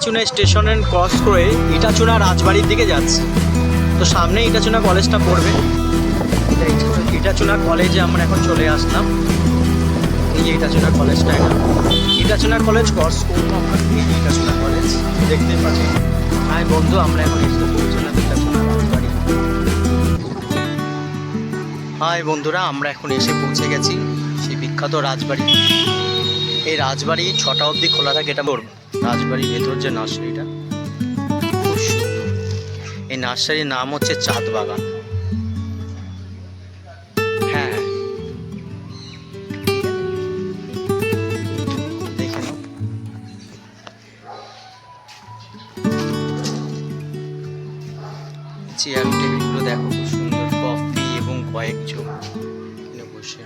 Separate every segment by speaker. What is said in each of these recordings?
Speaker 1: ইটাচুনা স্টেশনের ক্রস করে ইটাচুনা রাজবাড়ির দিকে যাচ্ছি। তো সামনে ইটাচুনা কলেজটা পড়বে। ইটাচুনা কলেজে আমরা এখন চলে আসলাম। এই যে ইটাচুনা কলেজটা, এখন ইটাচুনা কলেজ ক্রস করবো আমরা। এই ইটাচুনা কলেজ দেখতে পাচ্ছি। হ্যাঁ বন্ধু, আমরা এখন এসে পৌঁছলাম ইটাচুনা রাজবাড়ি। হাই বন্ধুরা, আমরা এখন এসে পৌঁছে গেছি সেই বিখ্যাত রাজবাড়ি। এই রাজবাড়ি 6টা অবধি খোলা থাকে। এটা বলবো রাজবাড়ির ভেতর যে নার্সারিটা খুব সুন্দর। এই নার্সারির নাম হচ্ছে চাঁদ বাগান। হ্যাঁ, দেখে নাও। চেয়ার টেবিলগুলো দেখো, খুব সুন্দর। কফি এবং কয়েকজন বসে।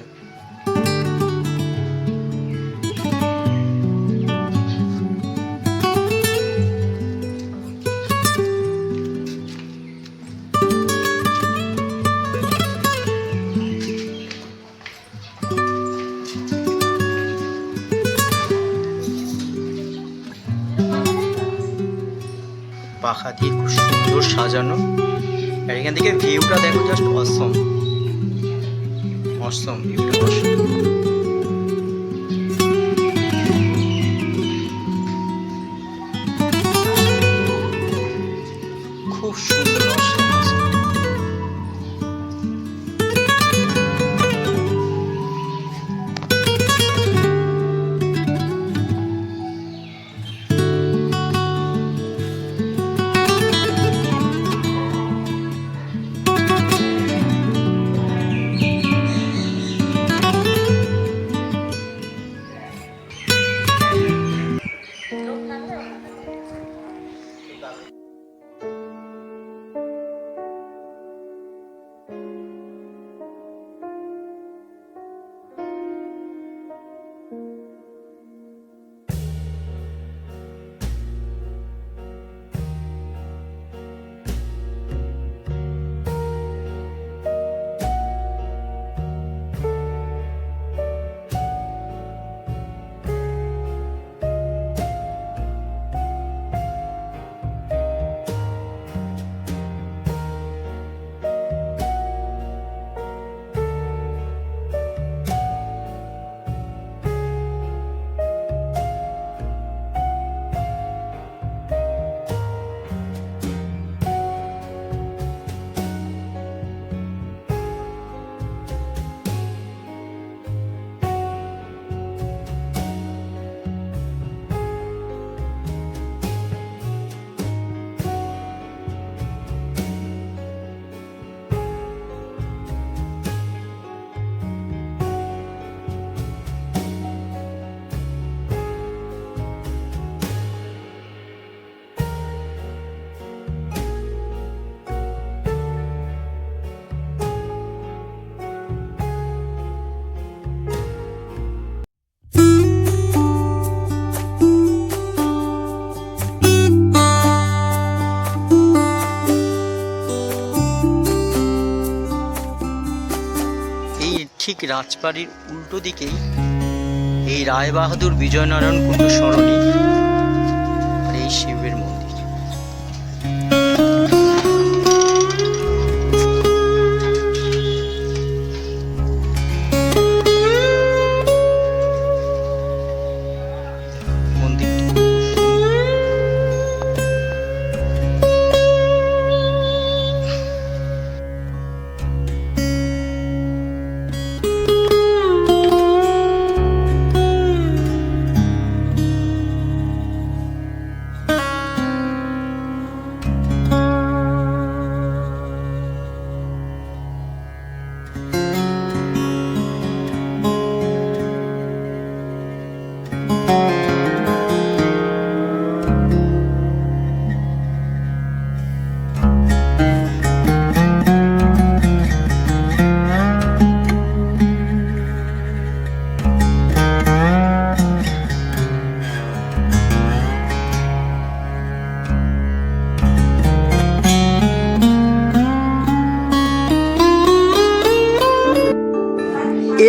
Speaker 1: পাখা দিয়ে খুব সুন্দর সাজানো। আর এখান থেকে ভিউটা দেখো, জাস্ট অসম অসম ভিউটা। খুব সুন্দর অসম। ঠিক রাজবাড়ির উল্টো দিকেই এই রায়বাহাদুর বিজয়নারায়ণ কুণ্ড সরণি আর এই শিবের মন্দির।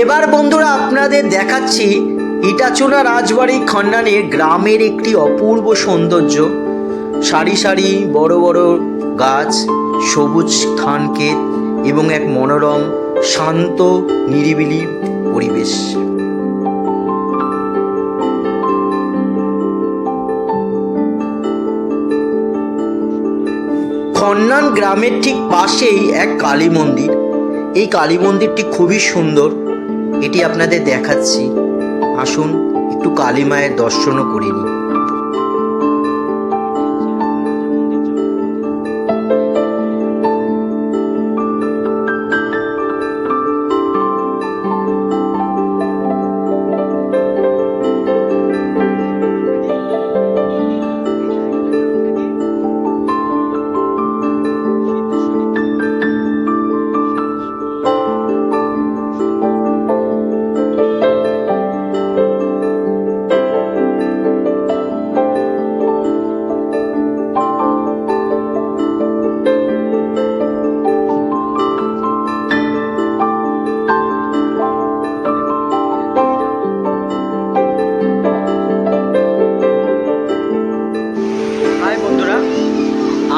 Speaker 1: এবার বন্ধুরা আপনাদের দেখাচ্ছি ইটাচোলা রাজবাড়ি খন্ডানে গ্রামের একটি অপূর্ব সৌন্দর্য, সারি সারি বড় বড় গাছ, সবুজ ধানক্ষেত এবং এক মনোরম শান্ত নিরিবিলি পরিবেশ। খন্নান গ্রামের ঠিক পাশেই এক কালী মন্দির। এই কালী মন্দিরটি খুবই সুন্দর, এটি আপনাদের দেখাচ্ছি। আসুন একটু কালী মায়ের দর্শনও করে নিই।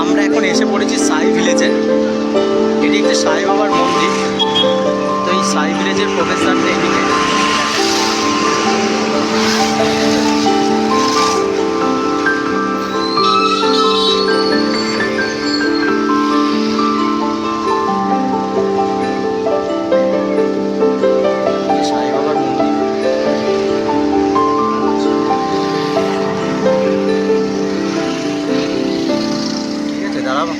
Speaker 1: আমরা এখন এসে পড়েছি সাই ভিলেজে। এটি একটি সাই বাবার মন্দির। তো এই সাই ভিলেজের প্রবেশদ্বারটা এদিকে। সাই বাবার মন্দির। ঠিক আছে, দাঁড়াবো।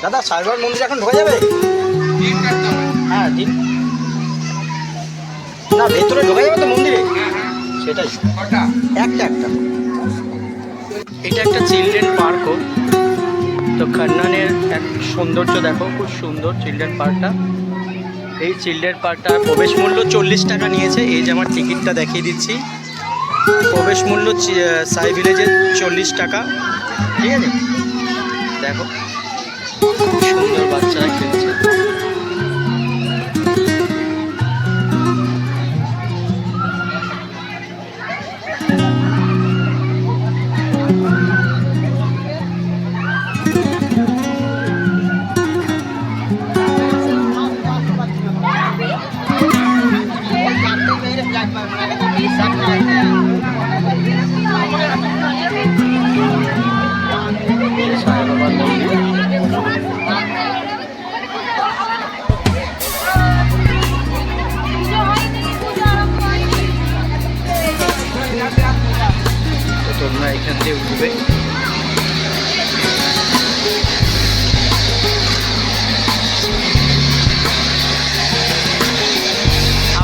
Speaker 1: দাদা, সাই বাবার মন্দির এখন ঢোকা যাবে? হ্যাঁ, দিন না, ভেতরে ঢোকা যাবে তো মন্দিরে? সেটাই, একটা এটা একটা চিলড্রেন পার্কও। তো খন্নানের এক সৌন্দর্য দেখো, খুব সুন্দর চিলড্রেন পার্কটা। এই চিলড্রেন পার্কটা প্রবেশ মূল্য 40 টাকা নিয়েছে। এই যে আমার টিকিটটা দেখিয়ে দিচ্ছি। প্রবেশ মূল্য সাই ভিলেজের 40 টাকা। ঠিক আছে, দেখো খুব সুন্দর বাচ্চারা খেলছে। তোমরা এখান দিয়ে উঠবে।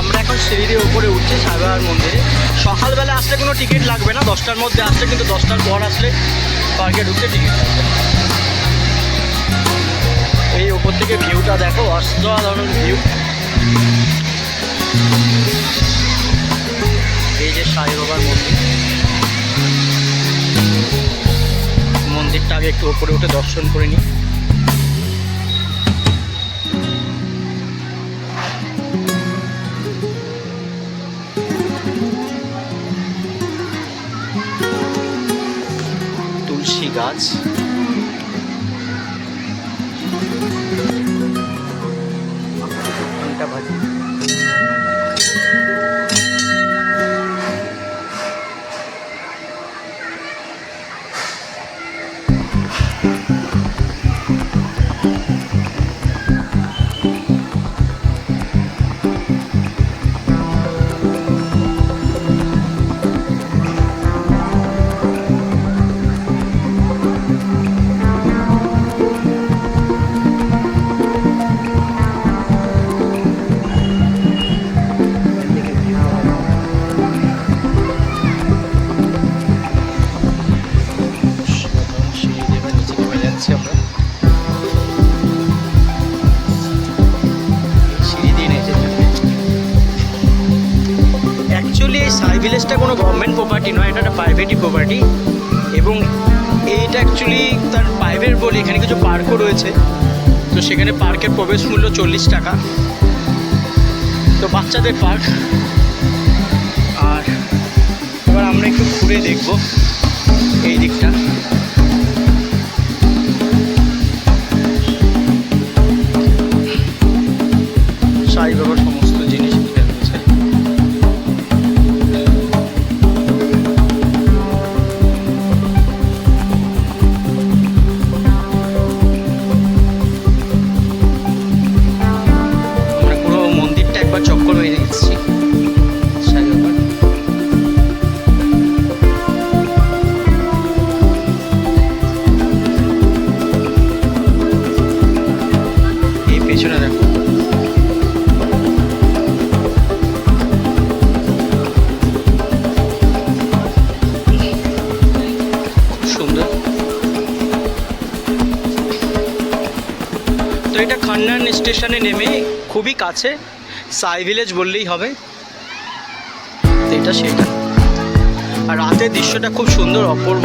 Speaker 1: আমরা এখন সিঁড়ি দিয়ে উপরে উঠছি সাই বাবার মন্দিরে। সকালবেলা আসলে কোনো টিকিট লাগবে না, 10টার মধ্যে আসলে, কিন্তু 10টার পর আসলে পার্কে ঢুকতে টিকিট লাগবে। এই উপর থেকে ভিউটা দেখো, অসাধারণ ভিউ। এই যে সাই বাবার মন্দির। মন্দিরটা আগে একটু উপরে উঠে দর্শন করে নিই। তুলসী গাছ, ঘন্টা বাজে। সাই ভিলেজটা কোনো গভর্নমেন্ট প্রপার্টি নয়, এটা একটা প্রাইভেটই প্রপার্টি। এবং এইটা অ্যাকচুয়ালি তার প্রাইভেট বলে এখানে কিছু পার্কও রয়েছে। তো সেখানে পার্কের প্রবেশ মূল্য 40 টাকা। তো বাচ্চাদের পার্ক। আর এবার আমরা একটু ঘুরে দেখব এই দিকটা। সাই বাবার সমস্ত জিনিস এখানে রয়েছে। আমরা পুরো মন্দিরটা একবার চক্কর মেরে এসেছি সাই বাবার। এই পেছনে দেখো সুন্দর। তো এটা খান্নান স্টেশনে নেমে খুবই কাছে, সাই ভিলেজ বললেই হবে। তো এটা সেটা। আর রাতের দৃশ্যটা খুব সুন্দর, অপূর্ব।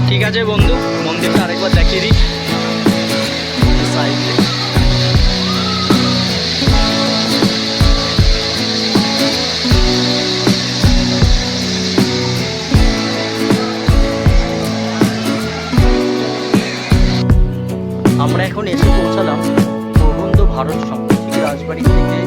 Speaker 1: ঠিক আছে বন্ধু, মন্দিরটা আরেকবার দেখিয়ে দিই। সাই ভিলেজ। আমরা এখন এসে পৌঁছালাম প্রবন্ধ ভারত সংস্কৃতি রাজবাড়ি থেকে